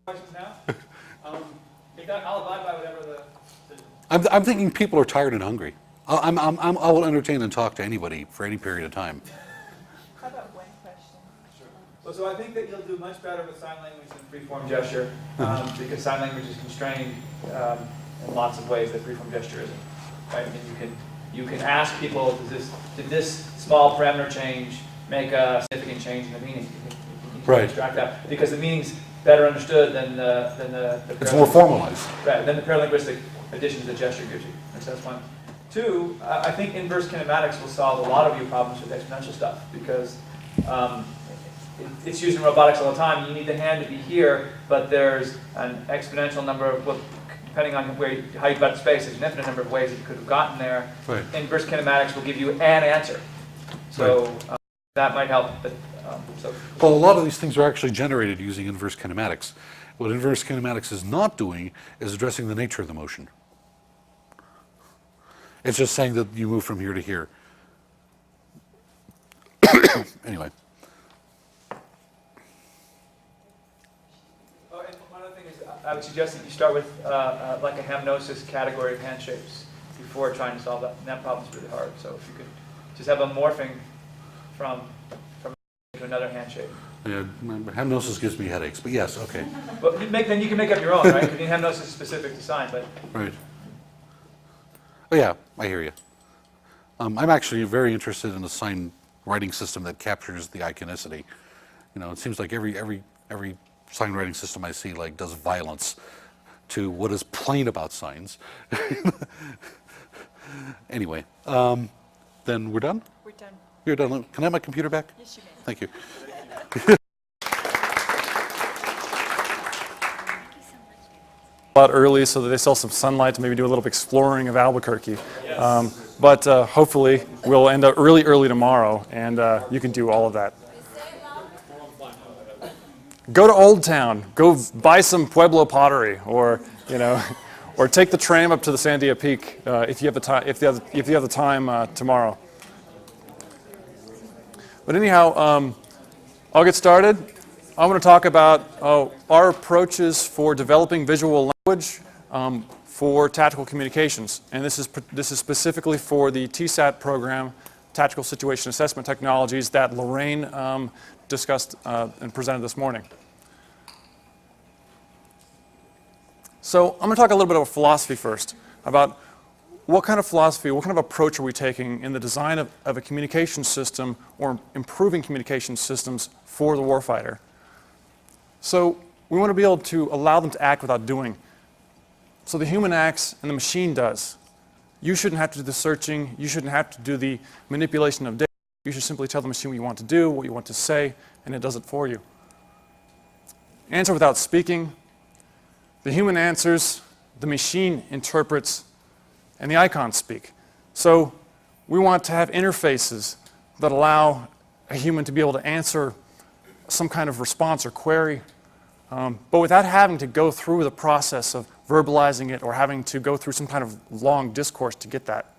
Questions now? If not, I'll abide by whatever the I'm thinking people are tired and hungry. I will entertain and talk to anybody for any period of time. How about one question? Sure. Well, so I think that you'll do much better with sign language than free-form gesture, because sign language is constrained in lots of ways that free-form gesture isn't. Right? I mean, you can ask people, did this small parameter change make a significant change in the meaning? You can extract that because the meaning's better understood than the it's more formalized. Right, than the paralinguistic additions that gesture gives you. So that's one. Two, I think inverse kinematics will solve a lot of your problems with exponential stuff because it's used in robotics all the time. You need the hand to be here, but there's an exponential number of, well, depending on how you got to space, there's an infinite number of ways that you could have gotten there. Right. Inverse kinematics will give you an answer. So that might help. But, well, a lot of these things are actually generated using inverse kinematics. What inverse kinematics is not doing is addressing the nature of the motion. It's just saying that you move from here to here. Anyway. Oh, and one other thing is, I would suggest that you start with like a hamnosis category of hand shapes before trying to solve that. And that problem's really hard. So if you could just have a morphing from to another hand shape. Yeah, hamnosis gives me headaches, but yes, okay. But then you can make up your own, right? Because hamnosis is specific to sign, but right. Oh yeah, I hear you. I'm actually very interested in a sign writing system that captures the iconicity. You know, it seems like every sign writing system I see like does violence to what is plain about signs. Anyway, then we're done? We're done. You're done. Can I have my computer back? Yes, you may. Thank you. A lot early so that they saw some sunlight to maybe do a little exploring of Albuquerque. But hopefully we'll end up early tomorrow and you can do all of that. Go to Old Town, go buy some Pueblo pottery, or or take the tram up to the Sandia Peak if you have the time. If you have the time tomorrow. But anyhow, I'll get started. I'm going to talk about our approaches for developing visual language for tactical communications, and this is specifically for the TSAT program, Tactical Situation Assessment Technologies, that Lorraine discussed and presented this morning. So I'm going to talk a little bit about philosophy first, about what kind of philosophy, what kind of approach are we taking in the design of a communication system or improving communication systems for the warfighter. So we want to be able to allow them to act without doing. So the human acts and the machine does. You shouldn't have to do the searching. You shouldn't have to do the manipulation of data. You should simply tell the machine what you want to do, what you want to say, and it does it for you. Answer without speaking. The human answers, the machine interprets, and the icons speak. So we want to have interfaces that allow a human to be able to answer some kind of response or query, but without having to go through the process of verbalizing it or having to go through some kind of long discourse to get that.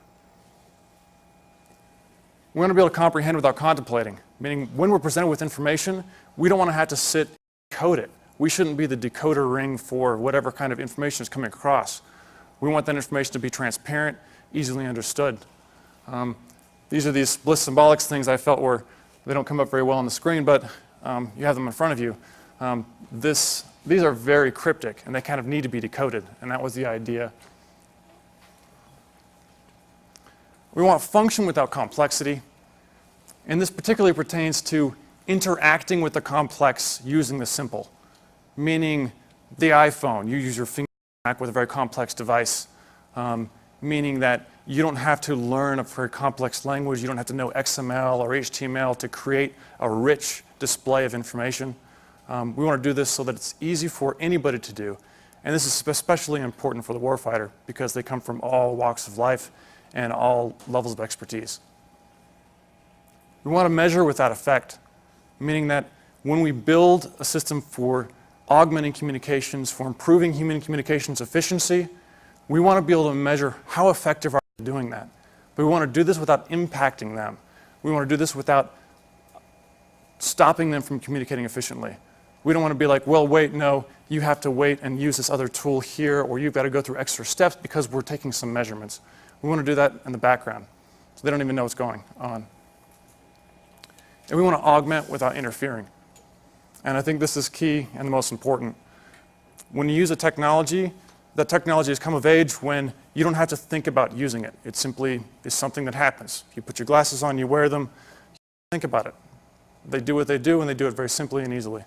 We want to be able to comprehend without contemplating, meaning when we're presented with information, we don't want to have to sit and decode it. We shouldn't be the decoder ring for whatever kind of information is coming across. We want that information to be transparent, easily understood. These are these bliss symbolics things I felt they don't come up very well on the screen, but you have them in front of you. These are very cryptic, and they kind of need to be decoded, and that was the idea. We want function without complexity, and this particularly pertains to interacting with the complex using the simple, meaning the iPhone. You use your finger to interact with a very complex device, meaning that you don't have to learn a very complex language. You don't have to know XML or HTML to create a rich display of information. We want to do this so that it's easy for anybody to do. And this is especially important for the warfighter because they come from all walks of life and all levels of expertise. We want to measure without effect, meaning that when we build a system for augmenting communications, for improving human communications efficiency, we want to be able to measure how effective are they doing that. But we want to do this without impacting them. We want to do this without stopping them from communicating efficiently. We don't want to be like, well, wait, no, you have to wait and use this other tool here, or you've got to go through extra steps because we're taking some measurements. We want to do that in the background, so they don't even know what's going on. And we want to augment without interfering. And I think this is key and the most important. When you use a technology, that technology has come of age when you don't have to think about using it. It simply is something that happens. You put your glasses on, you wear them, you think about it. They do what they do, and they do it very simply and easily.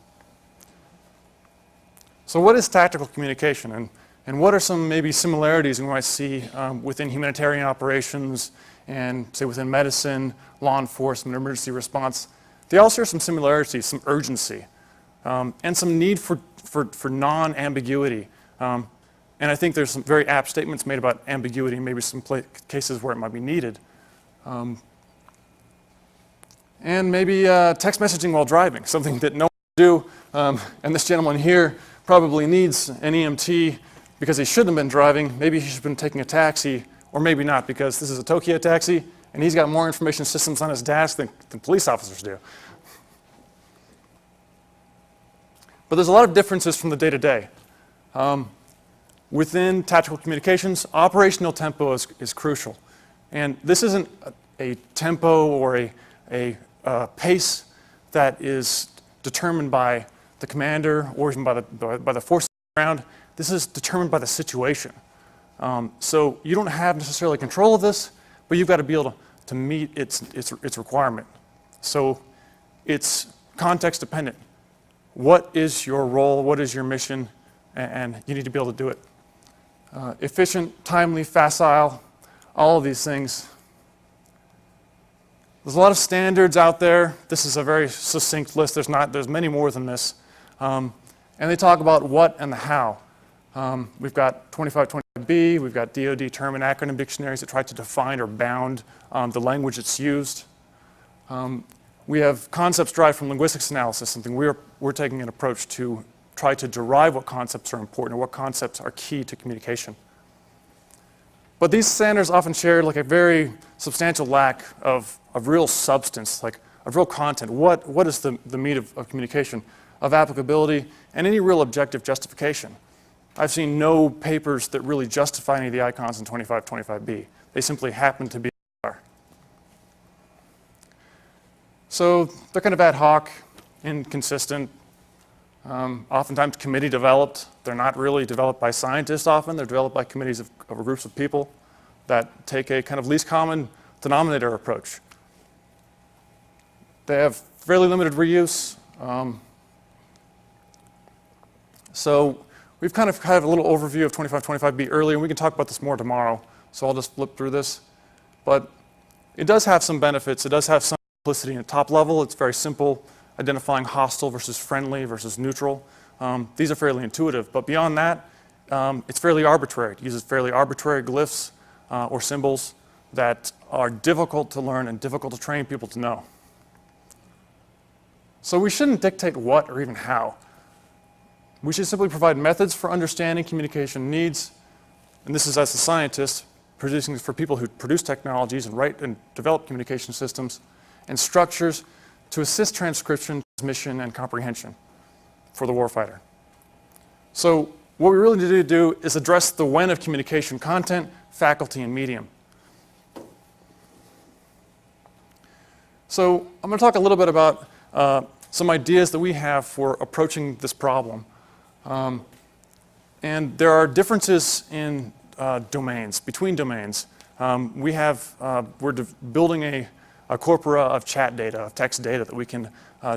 So what is tactical communication, and what are some maybe similarities we might see within humanitarian operations and, say, within medicine, law enforcement, emergency response? They all share some similarities, some urgency, and some need for non-ambiguity. And I think there's some very apt statements made about ambiguity, maybe some cases where it might be needed. And maybe text messaging while driving, something that no one do. And this gentleman here probably needs an EMT because he shouldn't have been driving. Maybe he should have been taking a taxi, or maybe not, because this is a Tokyo taxi, and he's got more information systems on his desk than police officers do. But there's a lot of differences from the day-to-day. Within tactical communications, operational tempo is crucial. And this isn't a tempo or a pace that is determined by the commander or even by the forces around. This is determined by the situation. So you don't have necessarily control of this, but you've got to be able to meet its requirement. So it's context dependent. What is your role? What is your mission? And you need to be able to do it. Efficient, timely, facile, all of these things. There's a lot of standards out there. This is a very succinct list. There's many more than this. And they talk about what and the how. We've got 2525B, we've got DoD term and acronym dictionaries that try to define or bound the language that's used. We have concepts derived from linguistics analysis, something we're taking an approach to try to derive what concepts are important or what concepts are key to communication. But these standards often share like a very substantial lack of real substance, like of real content. What is the meat of communication, of applicability, and any real objective justification? I've seen no papers that really justify any of the icons in 2525B. They simply happen to be there. So they're kind of ad hoc, inconsistent, oftentimes committee developed. They're not really developed by scientists often. They're developed by committees of groups of people that take a kind of least common denominator approach. They have fairly limited reuse. So we've kind of had a little overview of 2525B earlier, and we can talk about this more tomorrow. So I'll just flip through this. But it does have some benefits. It does have some simplicity at top level. It's very simple, identifying hostile versus friendly versus neutral. These are fairly intuitive, but beyond that, it's fairly arbitrary. It uses fairly arbitrary glyphs or symbols that are difficult to learn and difficult to train people to know. So we shouldn't dictate what or even how. We should simply provide methods for understanding communication needs, and this is as a scientist, producing for people who produce technologies and write and develop communication systems, and structures to assist transcription, transmission, and comprehension for the warfighter. So what we really need to do is address the when of communication: content, faculty, and medium. So I'm going to talk a little bit about some ideas that we have for approaching this problem. And there are differences in domains, between domains. We're building a corpora of chat data, of text data that we can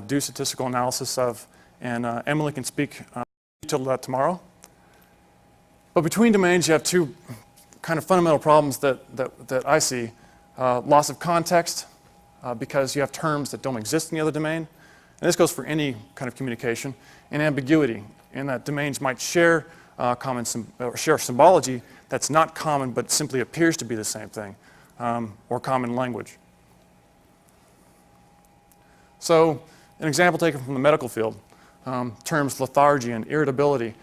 do statistical analysis of, and Emily can speak to that tomorrow. But between domains, you have two kind of fundamental problems that I see. Loss of context, because you have terms that don't exist in the other domain. And this goes for any kind of communication. And ambiguity, in that domains might share share symbology that's not common but simply appears to be the same thing, or common language. So an example taken from the medical field, terms lethargy and irritability,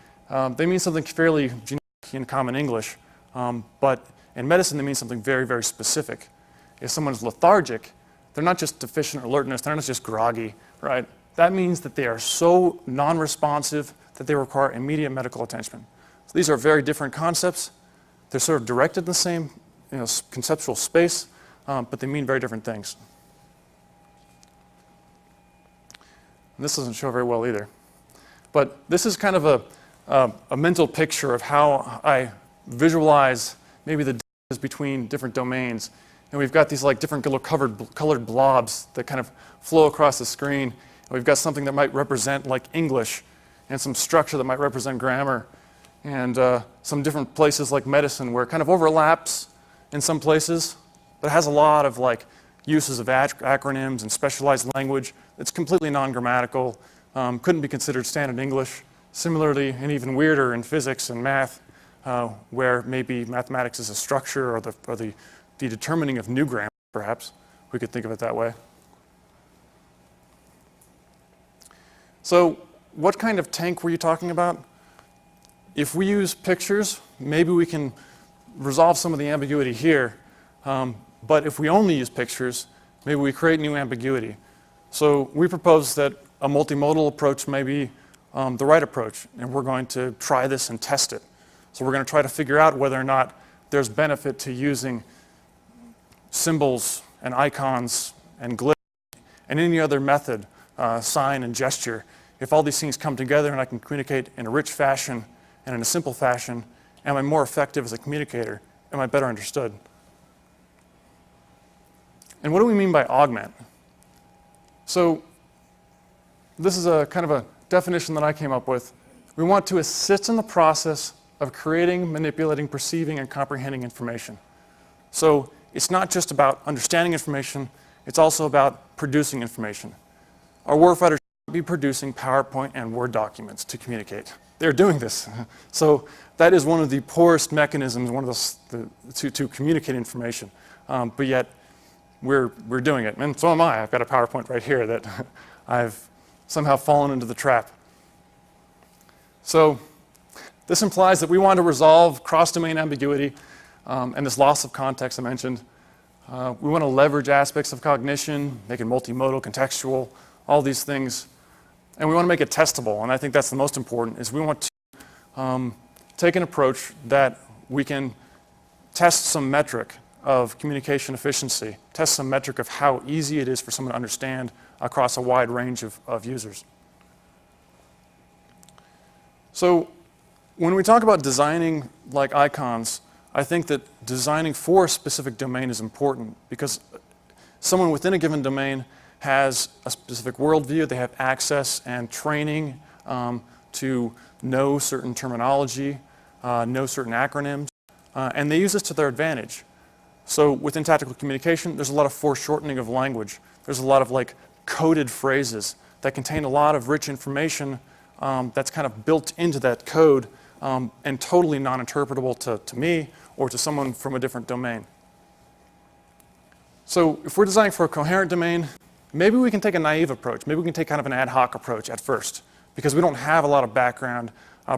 they mean something fairly generic in common English, but in medicine they mean something very, very specific. If someone's lethargic, they're not just deficient alertness, they're not just groggy, right? that means that they are so non-responsive that they require immediate medical attention. So these are very different concepts. They're sort of directed in the same conceptual space, but they mean very different things. And this doesn't show very well either. But this is kind of a mental picture of how I visualize maybe the differences between different domains. And we've got these like different colored blobs that kind of flow across the screen. And we've got something that might represent like English, and some structure that might represent grammar, and some different places like medicine where it kind of overlaps in some places, but it has a lot of like uses of acronyms and specialized language. It's completely non-grammatical, couldn't be considered standard English. Similarly, and even weirder in physics and math, where maybe mathematics is a structure or the determining of new grammar, perhaps. We could think of it that way. So what kind of tank were you talking about? If we use pictures, maybe we can resolve some of the ambiguity here. But if we only use pictures, maybe we create new ambiguity. So we propose that a multimodal approach may be the right approach, and we're going to try this and test it. So we're going to try to figure out whether or not there's benefit to using symbols and icons and glyphs and any other method, sign and gesture. If all these things come together and I can communicate in a rich fashion and in a simple fashion, am I more effective as a communicator? Am I better understood? And what do we mean by augment? So this is a kind of a definition that I came up with. We want to assist in the process of creating, manipulating, perceiving, and comprehending information. So it's not just about understanding information, it's also about producing information. Our warfighters should be producing PowerPoint and Word documents to communicate. They're doing this. So that is one of the poorest mechanisms, to communicate information. But yet, we're doing it. And so am I. I've got a PowerPoint right here that I've somehow fallen into the trap. So this implies that we want to resolve cross-domain ambiguity and this loss of context I mentioned. We want to leverage aspects of cognition, make it multimodal, contextual, all these things. And we want to make it testable. And I think that's the most important, is we want to take an approach that we can test some metric of communication efficiency, test some metric of how easy it is for someone to understand across a wide range of users. So when we talk about designing like icons, I think that designing for a specific domain is important, because someone within a given domain has a specific worldview, they have access and training to know certain terminology, know certain acronyms, and they use this to their advantage. So within tactical communication, there's a lot of foreshortening of language. There's a lot of like coded phrases that contain a lot of rich information that's kind of built into that code and totally non-interpretable to me or to someone from a different domain. So if we're designing for a coherent domain, maybe we can take a naive approach. Maybe we can take kind of an ad hoc approach at first, because we don't have a lot of background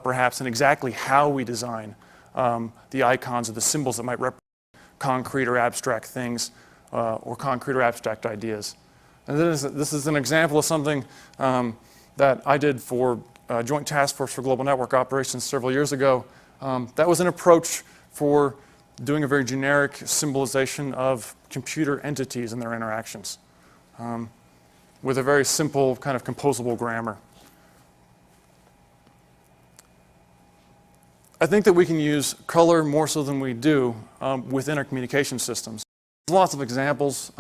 perhaps in exactly how we design the icons or the symbols that might represent concrete or abstract things or concrete or abstract ideas. And this is an example of something that I did for Joint Task Force for Global Network Operations several years ago. That was an approach for doing a very generic symbolization of computer entities and their interactions with a very simple kind of composable grammar. I think that we can use color more so than we do within our communication systems. There's lots of examples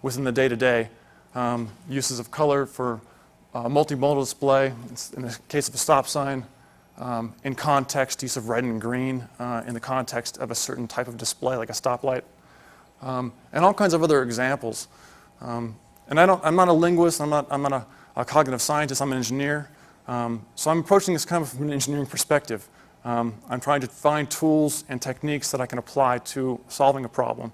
within the day-to-day uses of color for multimodal display. In the case of a stop sign, in context, use of red and green in the context of a certain type of display, like a stoplight, and all kinds of other examples. And I'm not a linguist. I'm not a cognitive scientist. I'm an engineer. So I'm approaching this kind of from an engineering perspective. I'm trying to find tools and techniques that I can apply to solving a problem.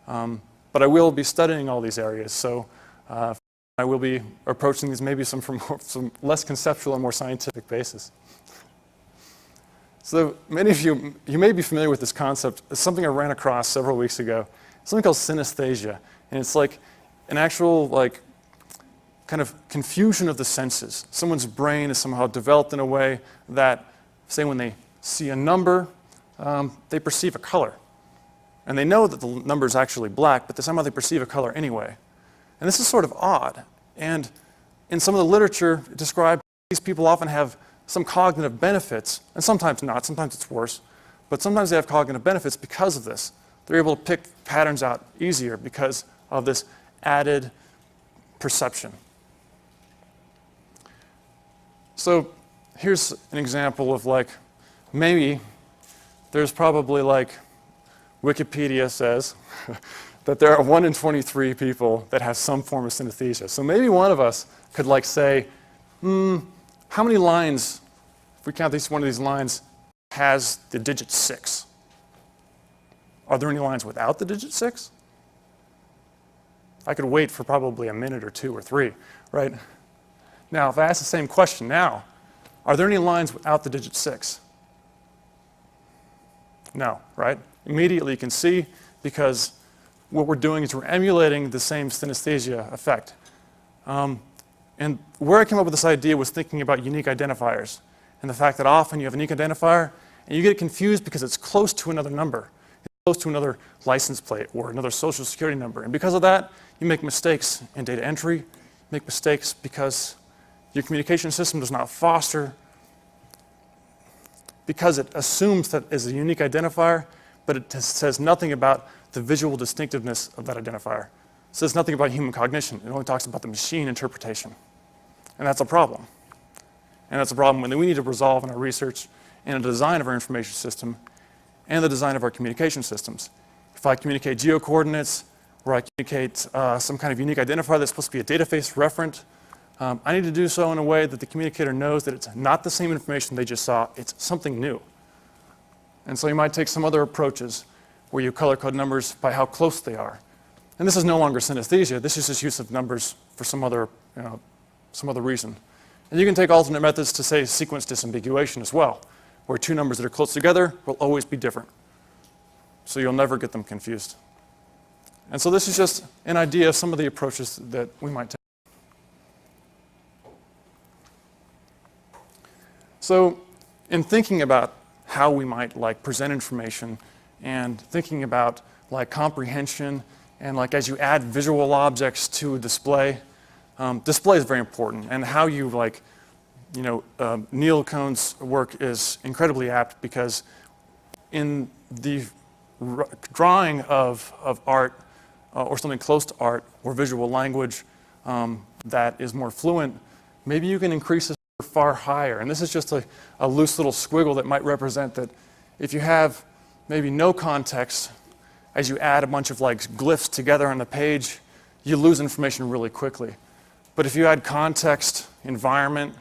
But I will be studying all these areas, so I will be approaching these maybe from some less conceptual and more scientific basis. So many of you may be familiar with this concept. It's something I ran across several weeks ago. Something called synesthesia, and it's like an actual kind of confusion of the senses. Someone's brain is somehow developed in a way that, say, when they see a number, they perceive a color. And they know that the number is actually black, but somehow they perceive a color anyway. And this is sort of odd. And in some of the literature, it described these people often have some cognitive benefits, and sometimes not, sometimes it's worse, but sometimes they have cognitive benefits because of this. They're able to pick patterns out easier because of this added perception. So here's an example of like, maybe there's probably like, Wikipedia says that there are 1 in 23 people that have some form of synesthesia. So maybe one of us could like say, how many lines, if we count one of these lines, has the digit 6? Are there any lines without the digit 6? I could wait for probably a minute or 2 or 3, right? Now, if I ask the same question now, are there any lines without the digit 6? No, right? Immediately you can see, because what we're doing is we're emulating the same synesthesia effect. And where I came up with this idea was thinking about unique identifiers and the fact that often you have a unique identifier and you get confused because it's close to another number. It's close to another license plate or another social security number. And because of that, you make mistakes in data entry. You make mistakes because your communication system does not foster, because it assumes that is a unique identifier, but it says nothing about the visual distinctiveness of that identifier. It says nothing about human cognition. It only talks about the machine interpretation. And that's a problem. And that's a problem that we need to resolve in our research and the design of our information system and the design of our communication systems. If I communicate geocoordinates or I communicate some kind of unique identifier that's supposed to be a dataface referent, I need to do so in a way that the communicator knows that it's not the same information they just saw, it's something new. And so you might take some other approaches where you color code numbers by how close they are. And this is no longer synesthesia, this is just use of numbers for some other reason. And you can take alternate methods to say sequence disambiguation as well, where 2 numbers that are close together will always be different. So you'll never get them confused. And so this is just an idea of some of the approaches that we might take. So in thinking about how we might like present information and thinking about like comprehension and like as you add visual objects to a display, display is very important, and how you like, Neil Cohn's work is incredibly apt because in the drawing of art or something close to art or visual language that is more fluent, maybe you can increase this far higher. And this is just a loose little squiggle that might represent that if you have maybe no context, as you add a bunch of like glyphs together on the page, you lose information really quickly. But if you add context, environment,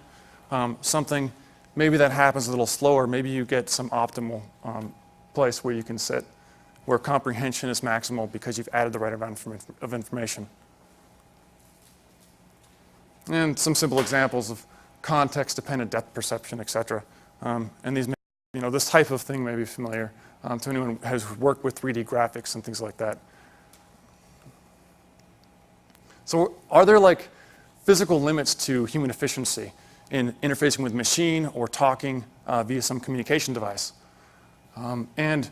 something, maybe that happens a little slower. Maybe you get some optimal place where you can sit, where comprehension is maximal because you've added the right amount of information. And some simple examples of context-dependent depth perception, etc. And these, this type of thing may be familiar to anyone who has worked with 3D graphics and things like that. So are there like physical limits to human efficiency in interfacing with machine or talking via some communication device? And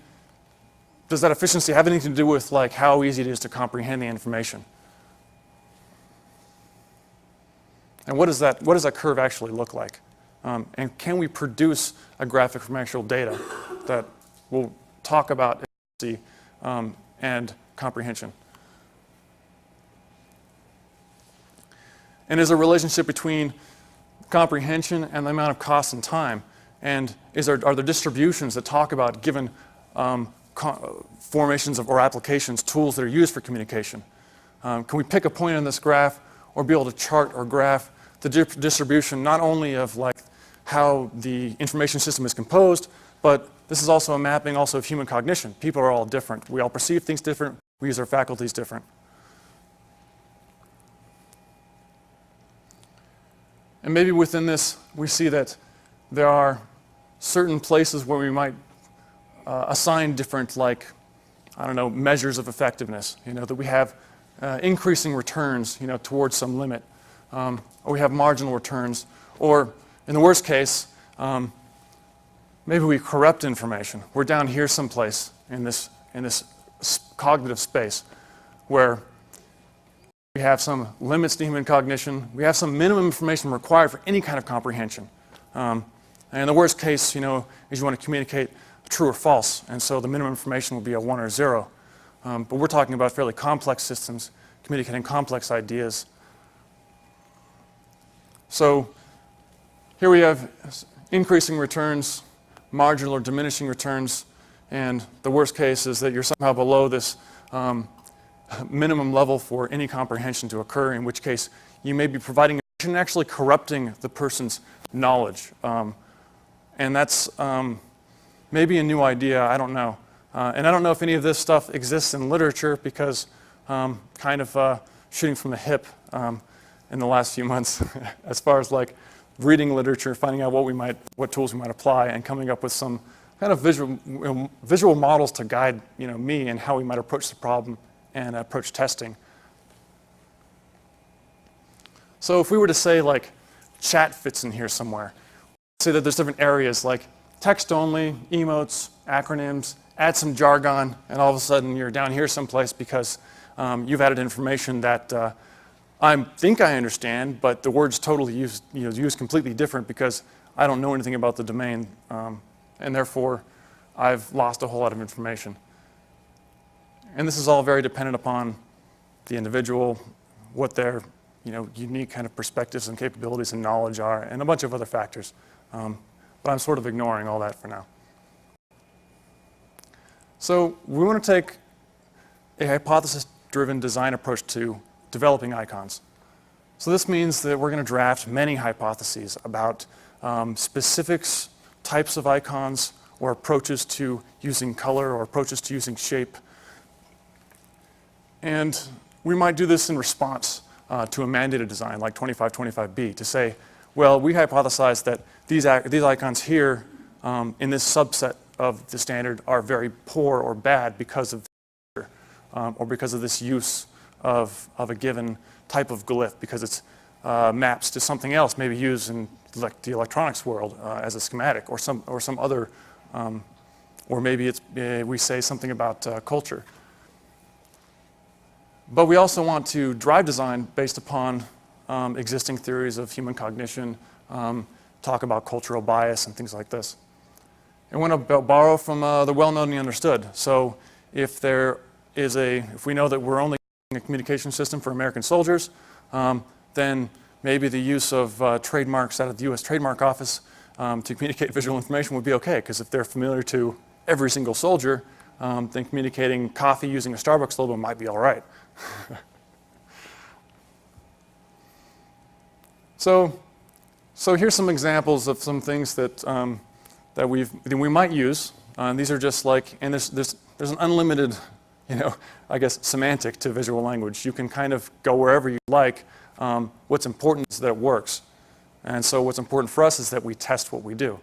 does that efficiency have anything to do with like how easy it is to comprehend the information? And what does that curve actually look like? And can we produce a graphic from actual data that will talk about efficiency and comprehension? And is there a relationship between comprehension and the amount of cost and time? And are there distributions that talk about given formations or applications, tools that are used for communication? Can we pick a point on this graph or be able to chart or graph the distribution not only of like how the information system is composed, but this is also a mapping also of human cognition. People are all different. We all perceive things different. We use our faculties different. And maybe within this, we see that there are certain places where we might assign different, like, measures of effectiveness. That we have increasing returns, towards some limit. or we have marginal returns, or in the worst case, maybe we corrupt information. We're down here someplace in this cognitive space where we have some limits to human cognition. We have some minimum information required for any kind of comprehension. And in the worst case, is you want to communicate true or false, and so the minimum information will be a 1 or 0. But we're talking about fairly complex systems communicating complex ideas. So here we have increasing returns, marginal or diminishing returns, and the worst case is that you're somehow below this minimum level for any comprehension to occur, in which case you may be providing information and actually corrupting the person's knowledge. And that's maybe a new idea, I don't know. And I don't know if any of this stuff exists in literature because kind of shooting from the hip in the last few months as far as like reading literature, finding out what tools we might apply, and coming up with some kind of visual models to guide me and how we might approach the problem and approach testing. So if we were to say like chat fits in here somewhere, say that there's different areas like text only, emotes, acronyms, add some jargon, and all of a sudden you're down here someplace because you've added information that I think I understand, but the word's totally used completely different because I don't know anything about the domain, and therefore I've lost a whole lot of information. And this is all very dependent upon the individual, what their unique kind of perspectives and capabilities and knowledge are, and a bunch of other factors. But I'm sort of ignoring all that for now. So we want to take a hypothesis-driven design approach to developing icons. So this means that we're going to draft many hypotheses about specifics, types of icons, or approaches to using color or approaches to using shape. And we might do this in response to a mandated design like 2525B to say, well, we hypothesize that these icons here in this subset of the standard are very poor or bad because of or because of this use of a given type of glyph, because it maps to something else, maybe used in the electronics world as a schematic, or some other, or maybe we say something about culture. But we also want to drive design based upon existing theories of human cognition, talk about cultural bias and things like this. And we want to borrow from the well-known and the understood. So if we know that we're only using a communication system for American soldiers, then maybe the use of trademarks out of the US Trademark Office to communicate visual information would be okay, because if they're familiar to every single soldier, then communicating coffee using a Starbucks logo might be all right. So here's some examples of some things that we might use. These are just like, and there's an unlimited, I guess, semantic to visual language. You can kind of go wherever you like. What's important is that it works. And so what's important for us is that we test what we do.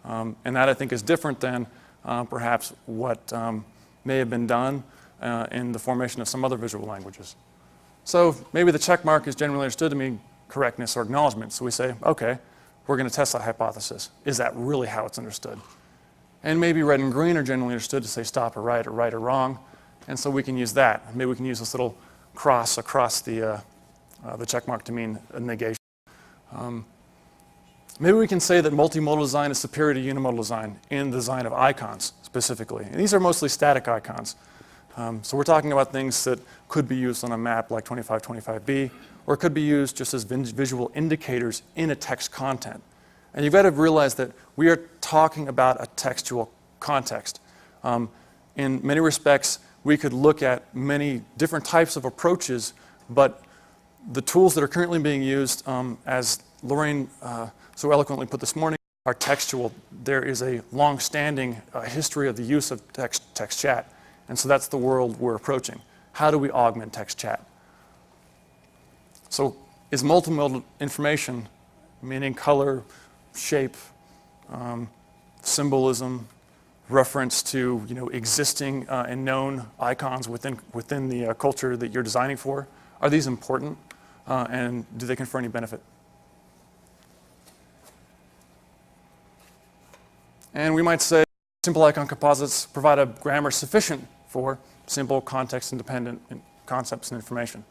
And that, I think, is different than perhaps what may have been done in the formation of some other visual languages. So maybe the check mark is generally understood to mean correctness or acknowledgement. So we say, okay, we're going to test that hypothesis. Is that really how it's understood? And maybe red and green are generally understood to say stop or right or wrong. And so we can use that. Maybe we can use this little cross across the check mark to mean a negation. Maybe we can say that multimodal design is superior to unimodal design in the design of icons specifically. And these are mostly static icons. So we're talking about things that could be used on a map like 2525B, or it could be used just as visual indicators in a text content. And you've got to realize that we are talking about a textual context. In many respects, we could look at many different types of approaches, but the tools that are currently being used, as Lorraine so eloquently put this morning, are textual. There is a long-standing history of the use of text chat. And so that's the world we're approaching. How do we augment text chat? So is multimodal information, meaning color, shape, symbolism, reference to existing and known icons within the culture that you're designing for, are these important? and do they confer any benefit? And we might say simple icon composites provide a grammar sufficient for simple context-independent concepts and information.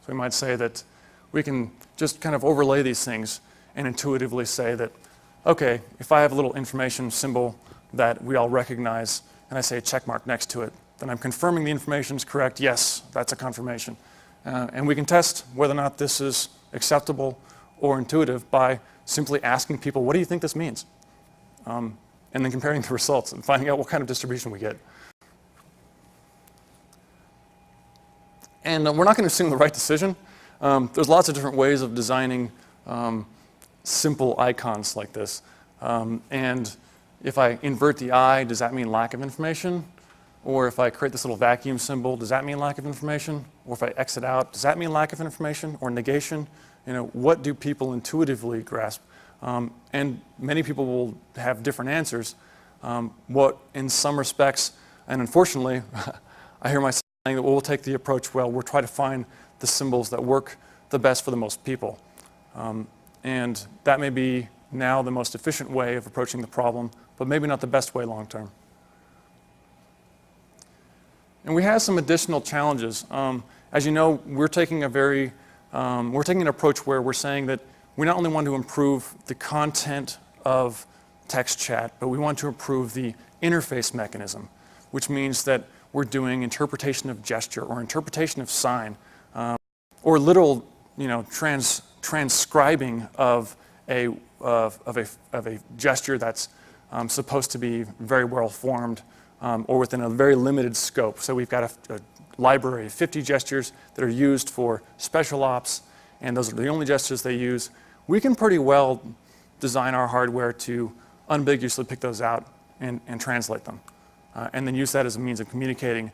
So we might say that we can just kind of overlay these things and intuitively say that, okay, if I have a little information symbol that we all recognize and I say a check mark next to it, then I'm confirming the information is correct. Yes, that's a confirmation. And we can test whether or not this is acceptable or intuitive by simply asking people, what do you think this means? And then comparing the results and finding out what kind of distribution we get. And we're not going to assume the right decision. There's lots of different ways of designing simple icons like this. And if I invert the I, does that mean lack of information? Or if I create this little vacuum symbol, does that mean lack of information? Or if I exit out, does that mean lack of information or negation? You know, what do people intuitively grasp? And many people will have different answers. What in some respects, and unfortunately, I hear myself saying that we'll take the approach, well, we'll try to find the symbols that work the best for the most people. And that may be now the most efficient way of approaching the problem, but maybe not the best way long term. And we have some additional challenges. As you know, we're taking an approach where we're saying that we not only want to improve the content of text chat, but we want to improve the interface mechanism, which means that we're doing interpretation of gesture or interpretation of sign, or literal, transcribing of a gesture that's supposed to be very well formed or within a very limited scope. So we've got a library of 50 gestures that are used for special ops, and those are the only gestures they use. We can pretty well design our hardware to unambiguously pick those out and translate them, and then use that as a means of communicating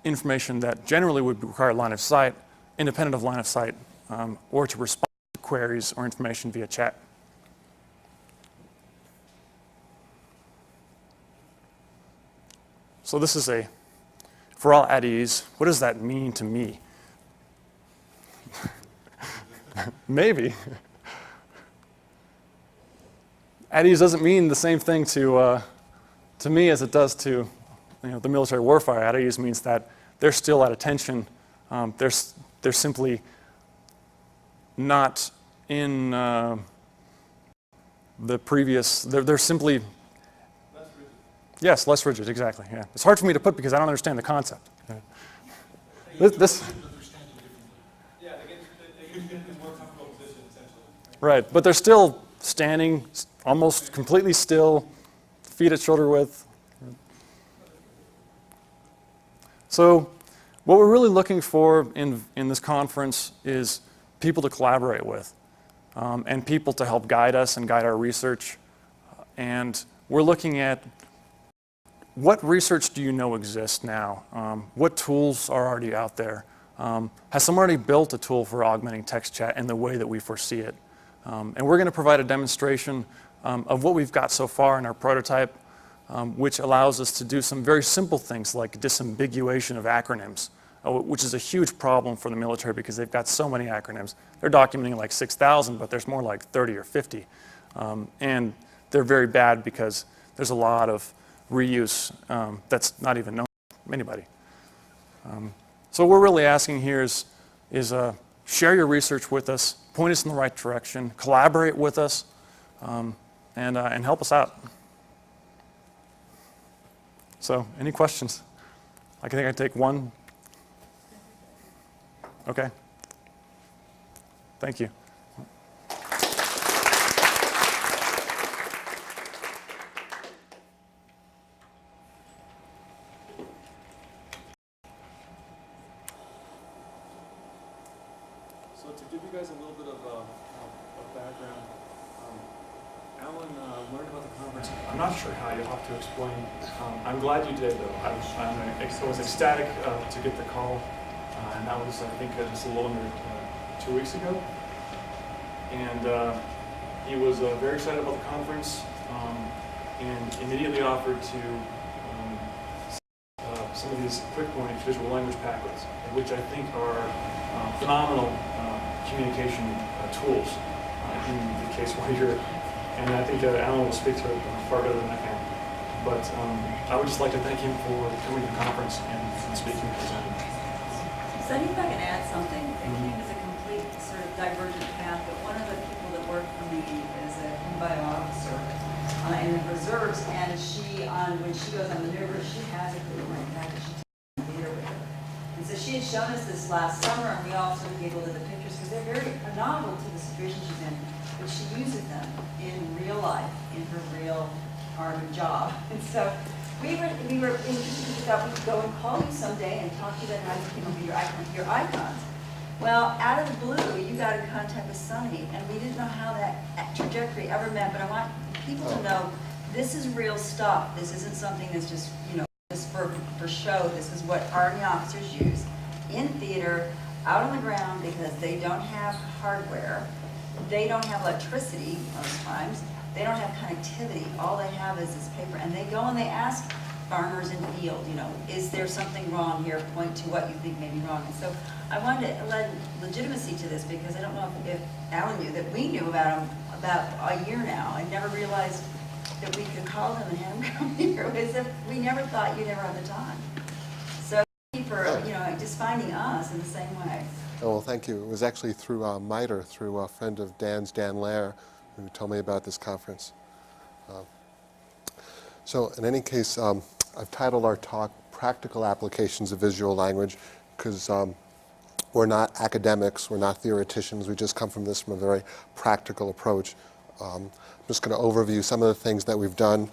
information that generally would require line of sight, independent of line of sight, or to respond to queries or information via chat. So this is for all at ease, what does that mean to me? Maybe. At ease doesn't mean the same thing to me as it does to the military warfighter. At ease means that they're still at attention. They're simply not in the previous. They're simply less rigid. Yes, less rigid. Exactly. Yeah, it's hard for me to put because I don't understand the concept. This. Yeah, they get in a more comfortable position essentially. Right, but they're still standing, almost completely still, feet at shoulder width. So what we're really looking for in this conference is people to collaborate with and people to help guide us and guide our research. And we're looking at what research do you know exists now? What tools are already out there? Has someone already built a tool for augmenting text chat in the way that we foresee it? And we're going to provide a demonstration of what we've got so far in our prototype, which allows us to do some very simple things like disambiguation of acronyms, which is a huge problem for the military because they've got so many acronyms. They're documenting like 6,000, but there's more like 30 or 50. And they're very bad because there's a lot of reuse that's not even known to anybody. So what we're really asking here is share your research with us, point us in the right direction, collaborate with us, and help us out. So, any questions? I think I can take one. Okay. Thank you. So to give you guys a little bit of background, Alan learned about the conference. I'm not sure how, you'll have to explain. I'm glad you did though. I was ecstatic to get the call, and that was, I think, just a little under 2 weeks ago. And he was very excited about the conference and immediately offered to some of these Kwikpoint visual language packets, which I think are phenomenal communication tools in the case where you're, and I think Alan will speak to it far better than I can. But I would just like to thank him for coming to the conference and speaking and presenting. So I think if I can add something, it came as a complete sort of divergent path, but one of the people that worked for me is a VaIL officer in the reserves, and she, when she goes on maneuvers, she has a Kwikpoint package. She takes the theater with her. And so she had shown us this last summer, and we also gave her the pictures because they're very novel to the situation she's in, but she uses them in real life, in her real army job. And so we were interested, we thought we could go and call you someday and talk to you about how you came up with your icons. Well, out of the blue, you got in contact with Sunny, and we didn't know how that trajectory ever met, but I want people to know this is real stuff. This isn't something that's just, just for show. This is what Army officers use in theater, out on the ground, because they don't have hardware. They don't have electricity most times. They don't have connectivity. All they have is this paper. And they go and they ask farmers in field, is there something wrong here? Point to what you think may be wrong. And so I wanted to lend legitimacy to this because I don't know if Alan knew that we knew about him about a year now. I never realized that we could call him and have him come here. As if we never thought you'd ever have the time. So thank you for, just finding us in the same way. Oh, well, thank you. It was actually through MITRE, through a friend of Dan's, Dan Lair, who told me about this conference. So in any case, I've titled our talk Practical Applications of Visual Language because we're not academics, we're not theoreticians, we just come from this from a very practical approach. I'm just going to overview some of the things that we've done,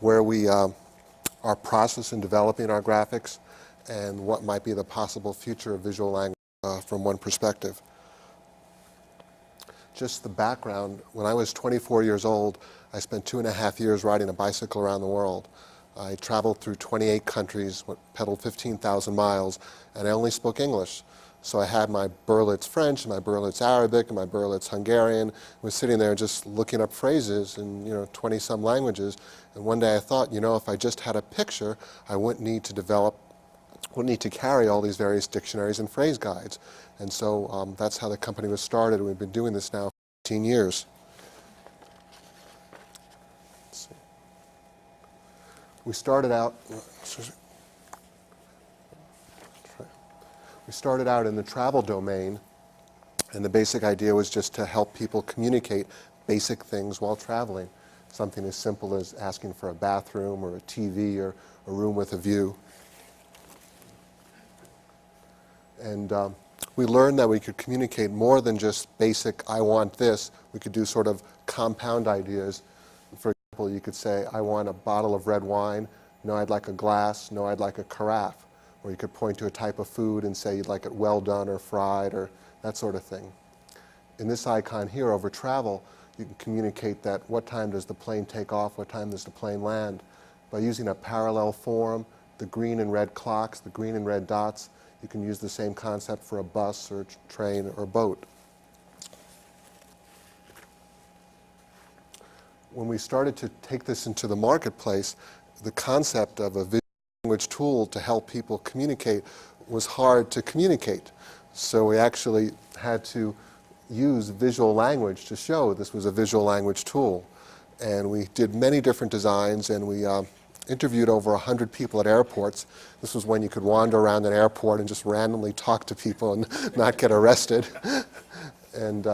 where we our process in developing our graphics, and what might be the possible future of visual language from one perspective. Just the background, when I was 24 years old, I spent 2.5 years riding a bicycle around the world. I traveled through 28 countries, pedaled 15,000 miles, and I only spoke English. So I had my Berlitz French, my Berlitz Arabic, and my Berlitz Hungarian. I was sitting there just looking up phrases in 20-some languages. And one day I thought, if I just had a picture, I wouldn't need to carry all these various dictionaries and phrase guides. And so that's how the company was started. We've been doing this now for 15 years. Let's see. We started out in the travel domain, and the basic idea was just to help people communicate basic things while traveling. Something as simple as asking for a bathroom or a TV or a room with a view. And we learned that we could communicate more than just basic, I want this. We could do sort of compound ideas. For example, you could say, I want a bottle of red wine. No, I'd like a glass. No, I'd like a carafe. Or you could point to a type of food and say you'd like it well done or fried or that sort of thing. In this icon here over travel, you can communicate that what time does the plane take off, what time does the plane land. By using a parallel form, the green and red clocks, the green and red dots, you can use the same concept for a bus or train or boat. When we started to take this into the marketplace, the concept of a visual language tool to help people communicate was hard to communicate. So we actually had to use visual language to show this was a visual language tool. And we did many different designs, and we interviewed over 100 people at airports. This was when you could wander around an airport and just randomly talk to people and not get arrested. And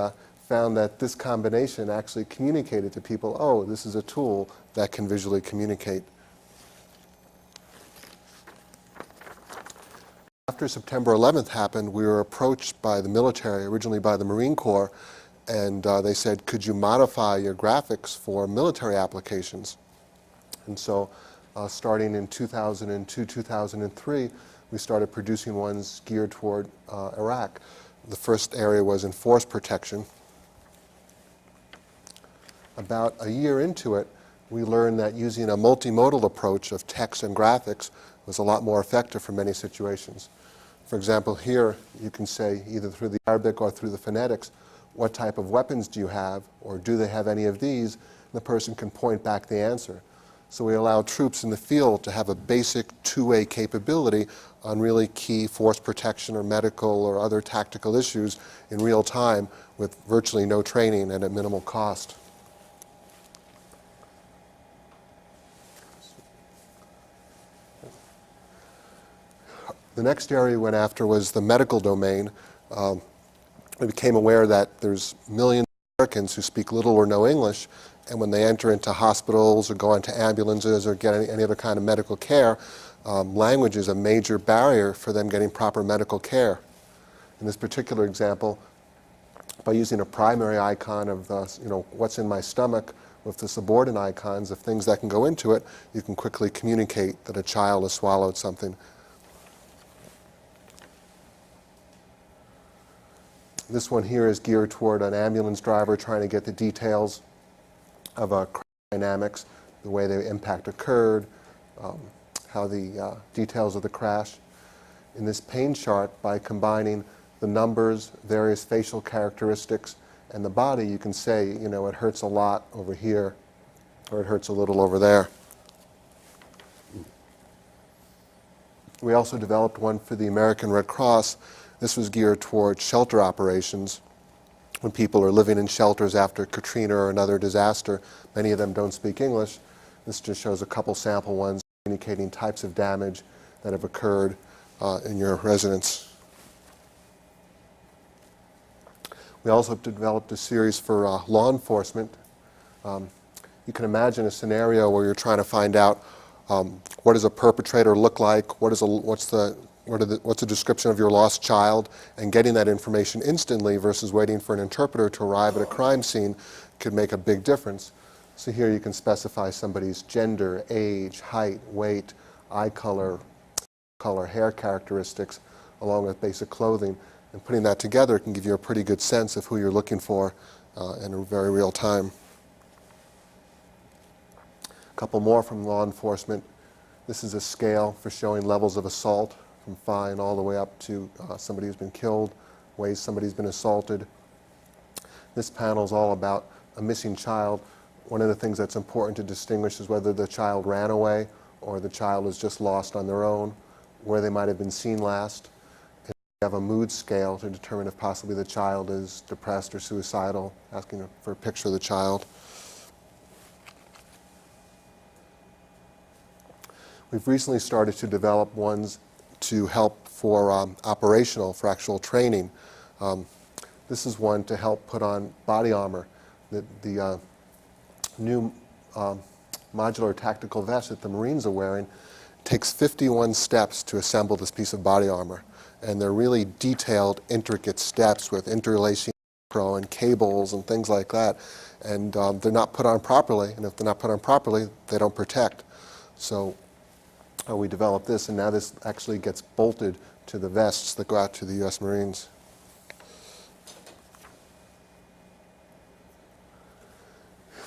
found that this combination actually communicated to people, oh, this is a tool that can visually communicate. After September 11th happened, we were approached by the military, originally by the Marine Corps, and they said, could you modify your graphics for military applications? And so starting in 2002, 2003, we started producing ones geared toward Iraq. The first area was in force protection. About a year into it, we learned that using a multimodal approach of text and graphics was a lot more effective for many situations. For example, here you can say either through the Arabic or through the phonetics, what type of weapons do you have, or do they have any of these? And the person can point back the answer. So we allow troops in the field to have a basic two-way capability on really key force protection or medical or other tactical issues in real time with virtually no training and at minimal cost. The next area we went after was the medical domain. We became aware that there's millions of Americans who speak little or no English, and when they enter into hospitals or go into ambulances or get any other kind of medical care, language is a major barrier for them getting proper medical care. In this particular example, by using a primary icon of what's in my stomach with the subordinate icons of things that can go into it, you can quickly communicate that a child has swallowed something. This one here is geared toward an ambulance driver trying to get the details of crash dynamics, the way the impact occurred, how the details of the crash. In this pain chart, by combining the numbers, various facial characteristics, and the body, you can say, it hurts a lot over here, or it hurts a little over there. We also developed one for the American Red Cross. This was geared toward shelter operations. When people are living in shelters after Katrina or another disaster, many of them don't speak English. This just shows a couple sample ones indicating types of damage that have occurred in your residence. We also developed a series for law enforcement. You can imagine a scenario where you're trying to find out what does a perpetrator look like, what's a description of your lost child, and getting that information instantly versus waiting for an interpreter to arrive at a crime scene could make a big difference. So here you can specify somebody's gender, age, height, weight, eye color, hair characteristics, along with basic clothing. And putting that together can give you a pretty good sense of who you're looking for in a very real time. A couple more from law enforcement. This is a scale for showing levels of assault, from fine all the way up to somebody who's been killed, ways somebody's been assaulted. This panel is all about a missing child. One of the things that's important to distinguish is whether the child ran away or the child was just lost on their own, where they might have been seen last. And we have a mood scale to determine if possibly the child is depressed or suicidal, asking for a picture of the child. We've recently started to develop ones to help for operational, for actual training. This is one to help put on body armor. The new modular tactical vest that the Marines are wearing takes 51 steps to assemble this piece of body armor. And they're really detailed, intricate steps with interlacing and cables and things like that. And they're not put on properly, and if they're not put on properly, they don't protect. So we developed this, and now this actually gets bolted to the vests that go out to the U.S. Marines.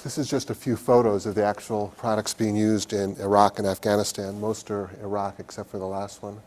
This is just a few photos of the actual products being used in Iraq and Afghanistan. Most are Iraq except for the last one.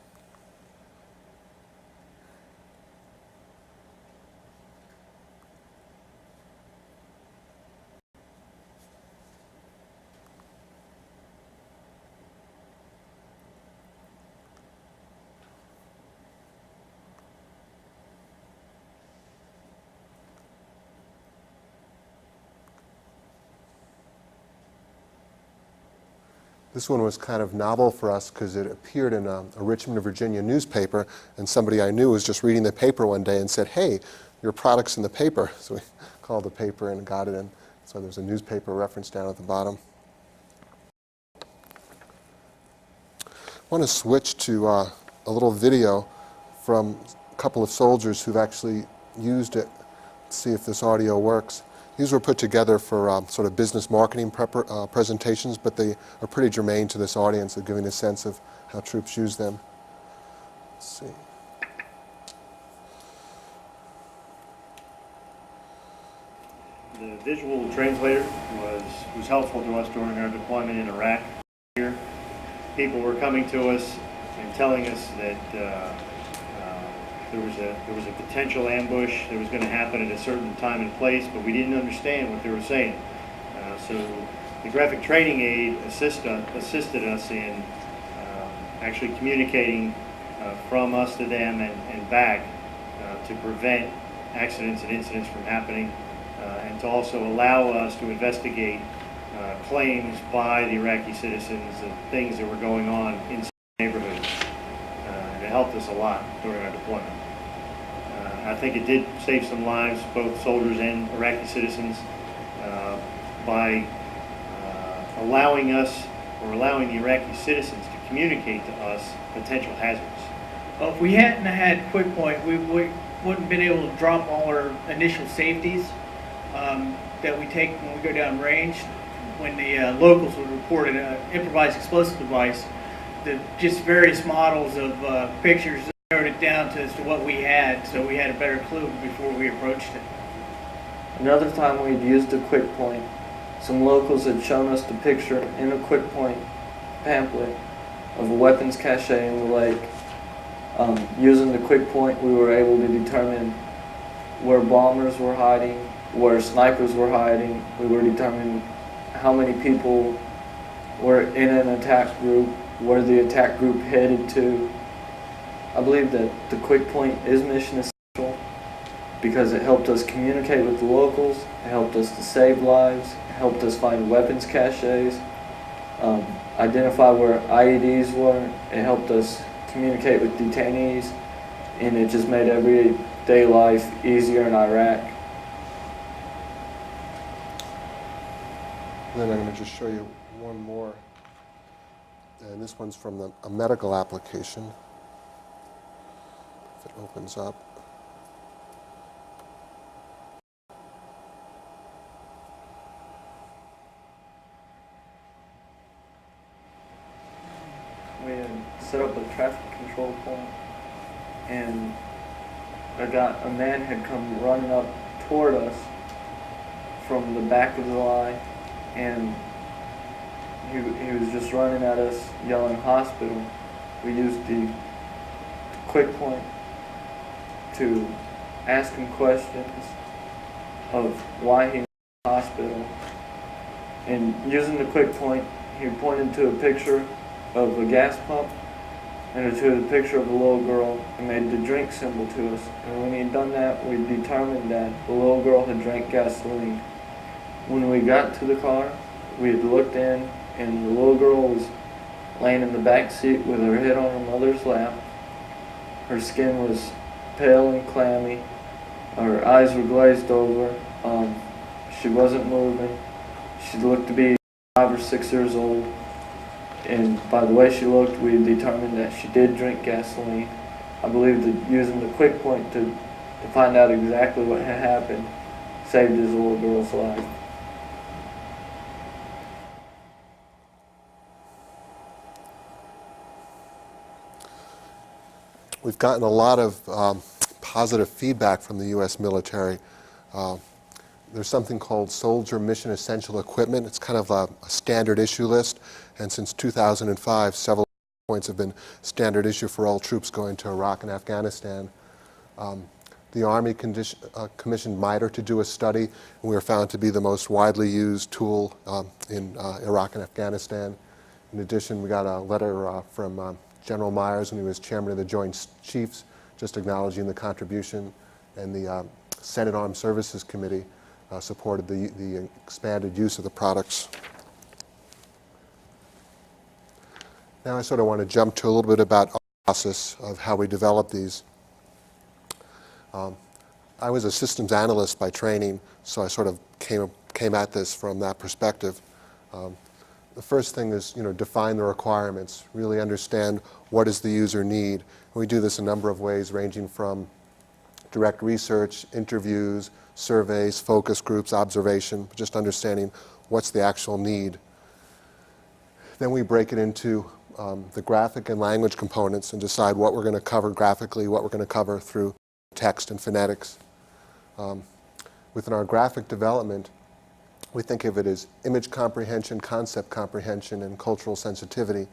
This one was kind of novel for us because it appeared in a Richmond, Virginia newspaper, and somebody I knew was just reading the paper one day and said, "Hey, your product's in the paper." So we called the paper and got it in. So there's a newspaper reference down at the bottom. I want to switch to a little video from a couple of soldiers who've actually used it. Let's see if this audio works. These were put together for sort of business marketing presentations, but they are pretty germane to this audience of giving a sense of how troops use them. Let's see. The visual translator was helpful to us during our deployment in Iraq. Here, people were coming to us and telling us that there was a potential ambush that was going to happen at a certain time and place, but we didn't understand what they were saying. So the graphic training aid assisted us in actually communicating from us to them and back to prevent accidents and incidents from happening, and to also allow us to investigate claims by the Iraqi citizens of things that were going on in neighborhoods. And it helped us a lot during our deployment. I think it did save some lives, both soldiers and Iraqi citizens, by allowing us, or allowing the Iraqi citizens to communicate to us potential hazards. Well, if we hadn't had Kwikpoint, we wouldn't have been able to drop all our initial safeties that we take when we go down range. When the locals would report an improvised explosive device, just various models of pictures narrowed it down to as to what we had, so we had a better clue before we approached it. Another time we'd used a Kwikpoint, some locals had shown us the picture in a Kwikpoint pamphlet of a weapons cache in the lake. Using the Kwikpoint, we were able to determine where bombers were hiding, where snipers were hiding. We were determining how many people were in an attack group, where the attack group headed to. I believe that the Kwikpoint is mission essential because it helped us communicate with the locals, it helped us to save lives, it helped us find weapons caches, identify where IEDs were, it helped us communicate with detainees, and it just made everyday life easier in Iraq. And then I'm going to just show you one more. And this one's from a medical application. If it opens up. We had set up a traffic control point, and a man had come running up toward us from the back of the line, and he was just running at us yelling hospital. We used the Kwikpoint to ask him questions of why he was in the hospital. And using the Kwikpoint, he pointed to a picture of a gas pump and to the picture of a little girl and made the drink symbol to us. And when he had done that, we determined that the little girl had drank gasoline. When we got to the car, we had looked in, and the little girl was laying in the back seat with her head on her mother's lap. Her skin was pale and clammy. Her eyes were glazed over. She wasn't moving. She looked to be 5 or 6 years old. And by the way she looked, we determined that she did drink gasoline. I believe that using the Kwikpoint to find out exactly what had happened saved this little girl's life. We've gotten a lot of positive feedback from the U.S. military. There's something called Soldier Mission Essential Equipment. It's kind of a standard issue list, and since 2005, several points have been standard issue for all troops going to Iraq and Afghanistan. The Army commissioned MITRE to do a study, and we were found to be the most widely used tool in Iraq and Afghanistan. In addition, we got a letter from General Myers when he was chairman of the Joint Chiefs, just acknowledging the contribution, and the Senate Armed Services Committee supported the expanded use of the products. Now I sort of want to jump to a little bit about our process of how we develop these. I was a systems analyst by training, so I sort of came at this from that perspective. The first thing is, define the requirements, really understand what does the user need. And we do this a number of ways, ranging from direct research, interviews, surveys, focus groups, observation, just understanding what's the actual need. Then we break it into the graphic and language components and decide what we're going to cover graphically, what we're going to cover through text and phonetics. Within our graphic development, we think of it as image comprehension, concept comprehension, and cultural sensitivity.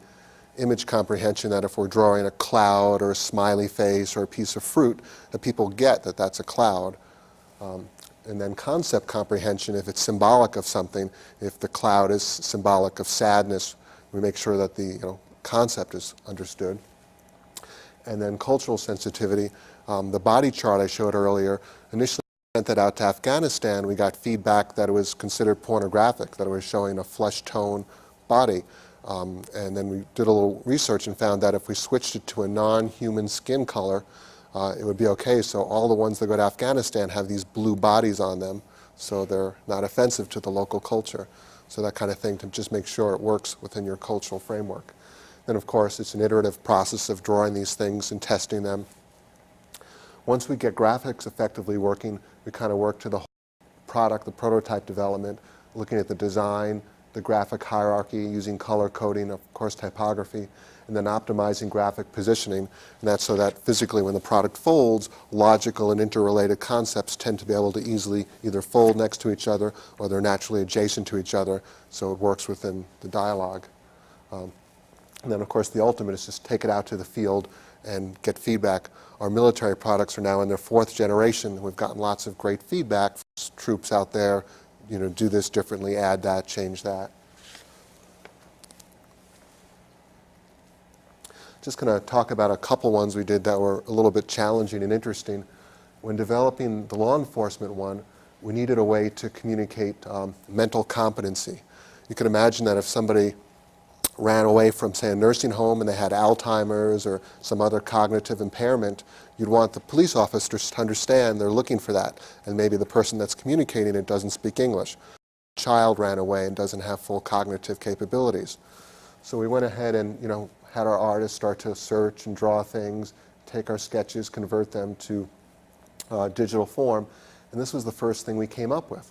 Image comprehension, that if we're drawing a cloud or a smiley face or a piece of fruit, that people get that that's a cloud. And then concept comprehension, if it's symbolic of something, if the cloud is symbolic of sadness, we make sure that the concept is understood. And then cultural sensitivity, the body chart I showed earlier, initially we sent that out to Afghanistan, we got feedback that it was considered pornographic, that it was showing a flesh tone body. And then we did a little research and found that if we switched it to a non-human skin color, it would be okay. So all the ones that go to Afghanistan have these blue bodies on them, so they're not offensive to the local culture. So that kind of thing to just make sure it works within your cultural framework. Then of course it's an iterative process of drawing these things and testing them. Once we get graphics effectively working, we kind of work to the whole product, the prototype development, looking at the design, the graphic hierarchy, using color coding, of course typography, and then optimizing graphic positioning. And that's so that physically when the product folds, logical and interrelated concepts tend to be able to easily either fold next to each other or they're naturally adjacent to each other, so it works within the dialogue. And then of course the ultimate is just take it out to the field and get feedback. Our military products are now in their 4th generation. We've gotten lots of great feedback from troops out there, do this differently, add that, change that. Just going to talk about a couple ones we did that were a little bit challenging and interesting. When developing the law enforcement one, we needed a way to communicate mental competency. You can imagine that if somebody ran away from, say, a nursing home and they had Alzheimer's or some other cognitive impairment, you'd want the police officers to understand they're looking for that, and maybe the person that's communicating it doesn't speak English. A child ran away and doesn't have full cognitive capabilities. So we went ahead and had our artists start to search and draw things, take our sketches, convert them to digital form, and this was the first thing we came up with.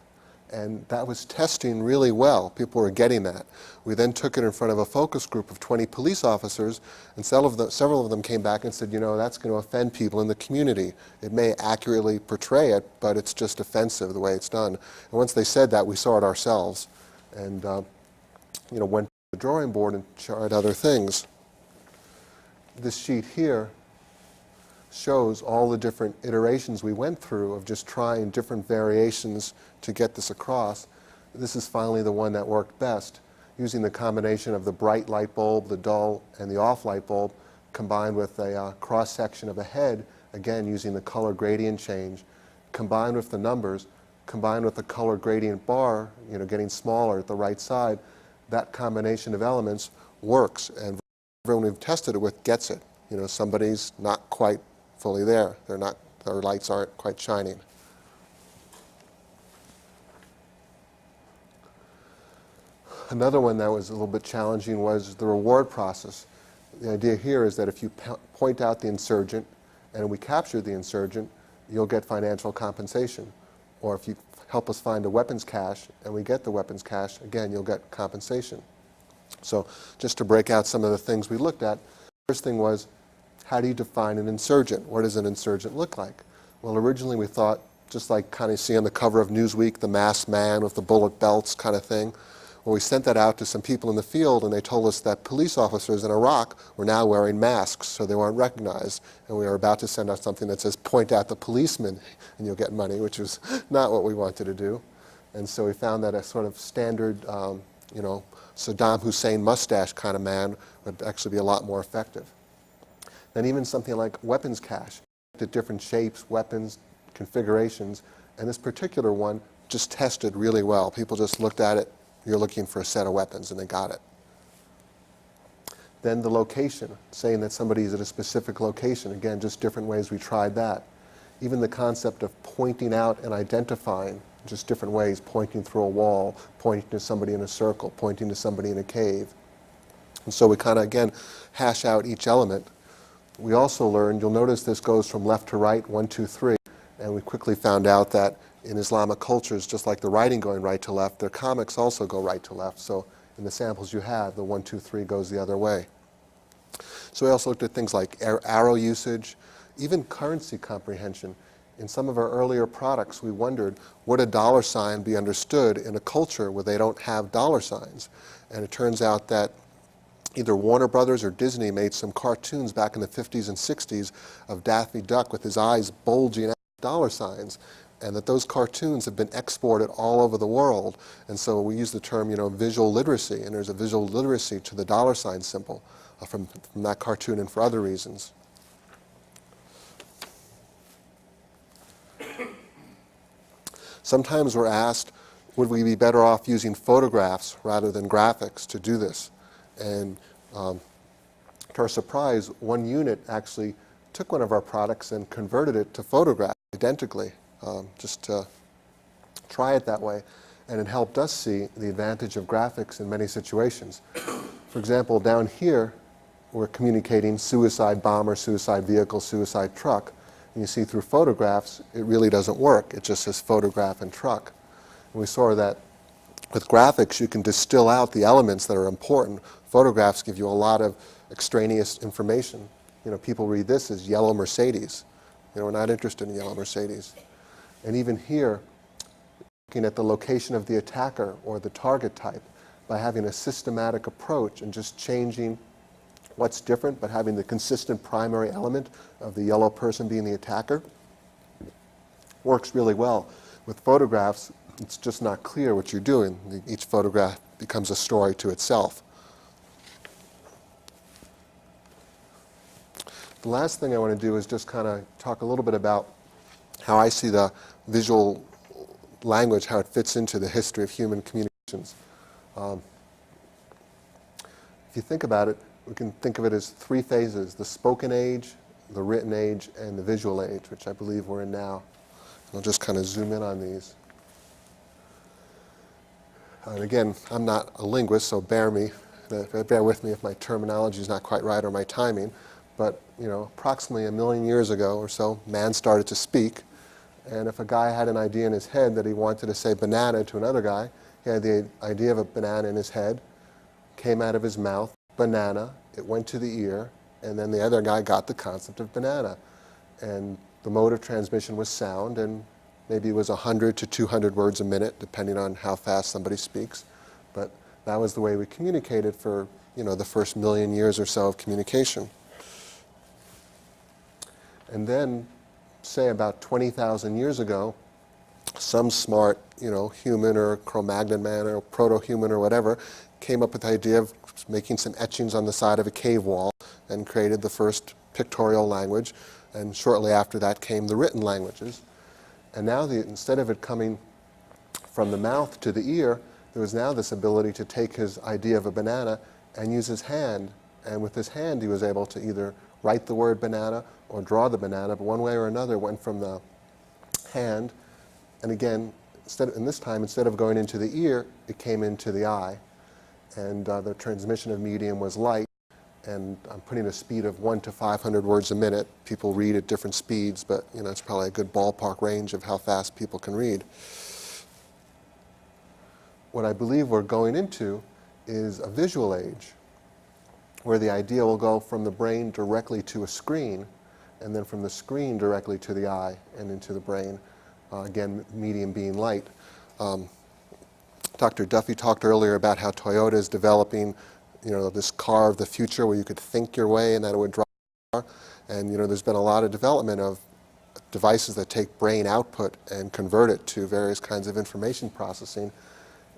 And that was testing really well. People were getting that. We then took it in front of a focus group of 20 police officers, and several of them came back and said, that's going to offend people in the community. It may accurately portray it, but it's just offensive the way it's done. And once they said that, we saw it ourselves, and went to the drawing board and tried other things. This sheet here shows all the different iterations we went through of just trying different variations to get this across. This is finally the one that worked best, using the combination of the bright light bulb, the dull, and the off light bulb, combined with a cross-section of the head, again using the color gradient change, combined with the numbers, combined with the color gradient bar, getting smaller at the right side. That combination of elements works, and everyone we've tested it with gets it. Somebody's not quite fully there. Their lights aren't quite shining. Another one that was a little bit challenging was the reward process. The idea here is that if you point out the insurgent and we capture the insurgent, you'll get financial compensation. Or if you help us find a weapons cache and we get the weapons cache, again, you'll get compensation. So just to break out some of the things we looked at, the first thing was, how do you define an insurgent? What does an insurgent look like? Well, originally we thought, just like kind of see on the cover of Newsweek, the masked man with the bullet belts kind of thing. Well, we sent that out to some people in the field, and they told us that police officers in Iraq were now wearing masks, so they weren't recognized. And we were about to send out something that says, point out the policeman, and you'll get money, which was not what we wanted to do. And so we found that a sort of standard, Saddam Hussein mustache kind of man would actually be a lot more effective. Then even something like weapons cache, the different shapes, weapons, configurations, and this particular one just tested really well. People just looked at it, you're looking for a set of weapons, and they got it. Then the location, saying that somebody's at a specific location, again, just different ways we tried that. Even the concept of pointing out and identifying, just different ways, pointing through a wall, pointing to somebody in a circle, pointing to somebody in a cave. And so we kind of, again, hash out each element. We also learned, you'll notice this goes from left to right, 1, 2, 3, and we quickly found out that in Islamic cultures, just like the writing going right to left, their comics also go right to left. So in the samples you have, the 1, 2, 3 goes the other way. So we also looked at things like arrow usage, even currency comprehension. In some of our earlier products, we wondered, would a dollar sign be understood in a culture where they don't have dollar signs? And it turns out that either Warner Brothers or Disney made some cartoons back in the 50s and 60s of Daffy Duck with his eyes bulging out dollar signs. and that those cartoons have been exported all over the world. And so we use the term, visual literacy, and there's a visual literacy to the $ symbol from that cartoon and for other reasons. Sometimes we're asked, would we be better off using photographs rather than graphics to do this? And to our surprise, one unit actually took one of our products and converted it to photograph identically, just to try it that way. And it helped us see the advantage of graphics in many situations. For example, down here, we're communicating suicide bomber, suicide vehicle, suicide truck. And you see through photographs, it really doesn't work. It just says photograph and truck. And we saw that with graphics, you can distill out the elements that are important. Photographs give you a lot of extraneous information. People read this as yellow Mercedes. We're not interested in yellow Mercedes. And even here, looking at the location of the attacker or the target type, by having a systematic approach and just changing what's different, but having the consistent primary element of the yellow person being the attacker, works really well. With photographs, it's just not clear what you're doing. Each photograph becomes a story to itself. The last thing I want to do is just kind of talk a little bit about how I see the visual language, how it fits into the history of human communications. If you think about it, we can think of it as 3 phases: the spoken age, the written age, and the visual age, which I believe we're in now. I'll just kind of zoom in on these. And again, I'm not a linguist, so bear with me if my terminology is not quite right or my timing. But approximately 1 million years ago or so, man started to speak. And if a guy had an idea in his head that he wanted to say banana to another guy, he had the idea of a banana in his head, came out of his mouth, banana, it went to the ear, and then the other guy got the concept of banana. And the mode of transmission was sound, and maybe it was 100 to 200 words a minute, depending on how fast somebody speaks. But that was the way we communicated for the first 1 million years or so of communication. And then, say about 20,000 years ago, some smart, human or Cro-Magnon man or proto-human or whatever came up with the idea of making some etchings on the side of a cave wall and created the first pictorial language. And shortly after that came the written languages. And now, instead of it coming from the mouth to the ear, there was now this ability to take his idea of a banana and use his hand. And with his hand, he was able to either write the word banana or draw the banana, but one way or another it went from the hand, and again, this time, instead of going into the ear, it came into the eye. And the transmission of medium was light, and I'm putting a speed of 1 to 500 words a minute. People read at different speeds, but it's probably a good ballpark range of how fast people can read. What I believe we're going into is a visual age, where the idea will go from the brain directly to a screen, and then from the screen directly to the eye and into the brain, again, medium being light. Dr. Duffy talked earlier about how Toyota is developing this car of the future where you could think your way and that it would drive the car. And there's been a lot of development of devices that take brain output and convert it to various kinds of information processing.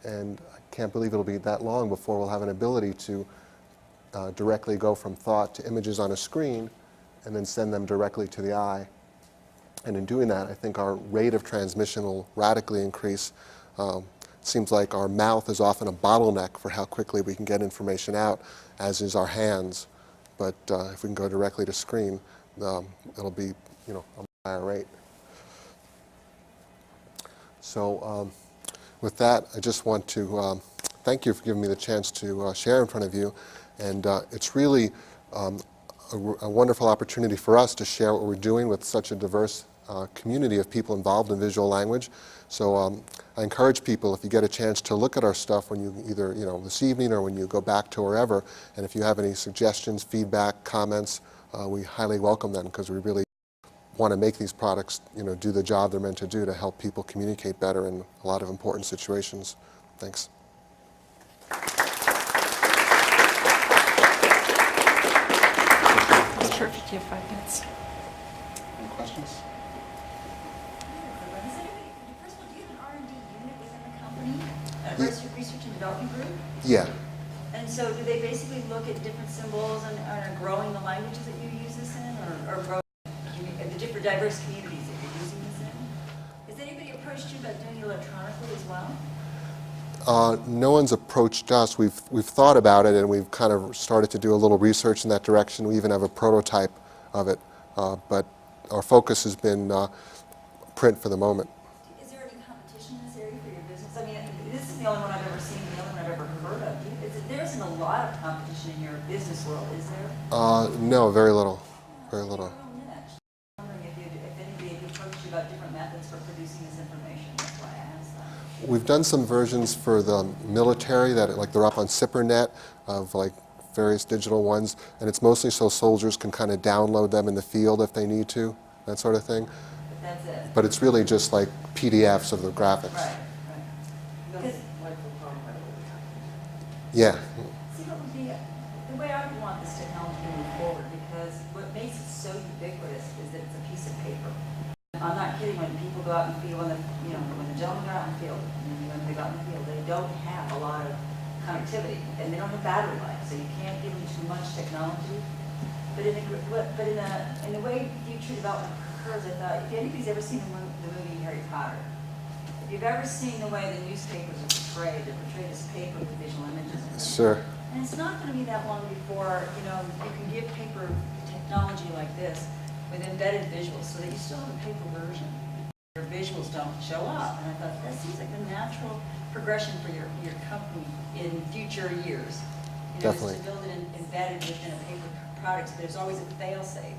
And I can't believe it'll be that long before we'll have an ability to directly go from thought to images on a screen and then send them directly to the eye. And in doing that, I think our rate of transmission will radically increase. It seems like our mouth is often a bottleneck for how quickly we can get information out, as is our hands. But if we can go directly to screen, it'll be a higher rate. So with that, I just want to thank you for giving me the chance to share in front of you. And it's really a wonderful opportunity for us to share what we're doing with such a diverse community of people involved in visual language. So I encourage people, if you get a chance to look at our stuff when you either this evening or when you go back to wherever, and if you have any suggestions, feedback, comments, we highly welcome them, because we really want to make these products do the job they're meant to do to help people communicate better in a lot of important situations. Thanks. Sure, you have 5 minutes. Any questions? Has anybody development group? Yeah. And so do they basically look at different symbols and are growing the languages that you use this in, or growing the different diverse communities that you're using this in? Has anybody approached you about doing it electronically as well? No one's approached us. We've thought about it, and we've kind of started to do a little research in that direction. We even have a prototype of it, but our focus has been print for the moment. Is there any competition in this area for your business? I mean, this is the only one I've ever seen, the only one I've ever heard of. There isn't a lot of competition in your business world, is there? No, very little. Very little. It's a real niche. I'm wondering if anybody had approached you about different methods for producing this information. That's why I asked that. We've done some versions for the military that, like, they're up on SIPRnet of like various digital ones, and it's mostly so soldiers can kind of download them in the field if they need to, that sort of thing. But that's it. But it's really just like PDFs of the graphics. Right, right. 'Cause Yeah. see, what would be, the way I would want this technology to move forward, because what makes it so ubiquitous is that it's a piece of paper. I'm not kidding, when people go out in the field, when the gentlemen go out in the field, and when they go out in the field, they don't have a lot of connectivity, and they don't have battery life, so you can't give them too much technology. But in the way future development occurs, I thought, if anybody's ever seen the movie Harry Potter, if you've ever seen the way the newspapers are portrayed, they're portrayed as paper with visual images in them. Sure. And it's not going to be that long before, you can give paper technology like this with embedded visuals so that you still have a paper version. Your visuals don't show up. And I thought, that seems like the natural progression for your company in future years. Definitely. Is to build it embedded within a paper product so there's always a fail-safe.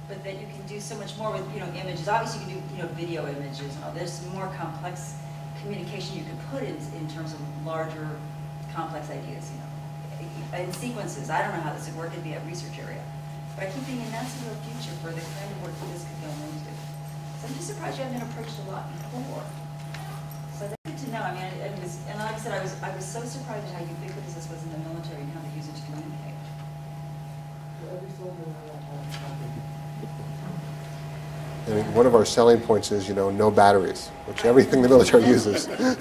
But that you can do so much more with, images. Obviously, you can do, video images. There's more complex communication you can put in terms of larger, complex ideas, And sequences. I don't know how this would work. It'd be a research area. But I keep thinking that's the real future for the kind of work that this could go into. So I'm just surprised you haven't been approached a lot before. So that's good to know. I mean, and like I said, I was so surprised at how ubiquitous this was in the military and how they use it to communicate. I mean, one of our selling points is, no batteries, which everything the military uses. Well,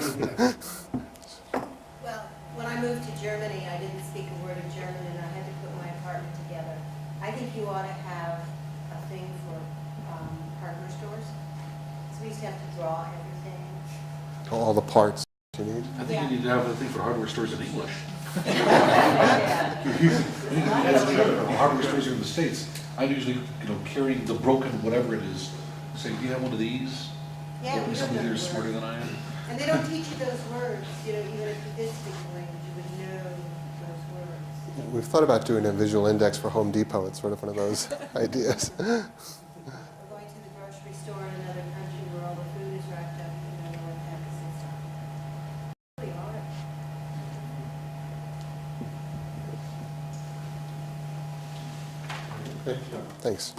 when I moved to Germany, I didn't speak a word of German, and I had to put my apartment together. I think you ought to have a thing for hardware stores. So we used to have to draw everything. All the parts you need. I think you need to have a thing for hardware stores in English. Yeah. Hardware stores in the States, I'm usually, carrying the broken whatever it is. Say, do you have one of these? Yeah, we don't Somebody know there's the smarter words. than I am. And they don't teach you those words. Even if you did speak the language, you would know those words. We've thought about doing a visual index for Home Depot. It's sort of one of those ideas. Or going to the grocery store in another country where all the food is wrapped up in North Texas and stuff. Really hard. Okay, thanks.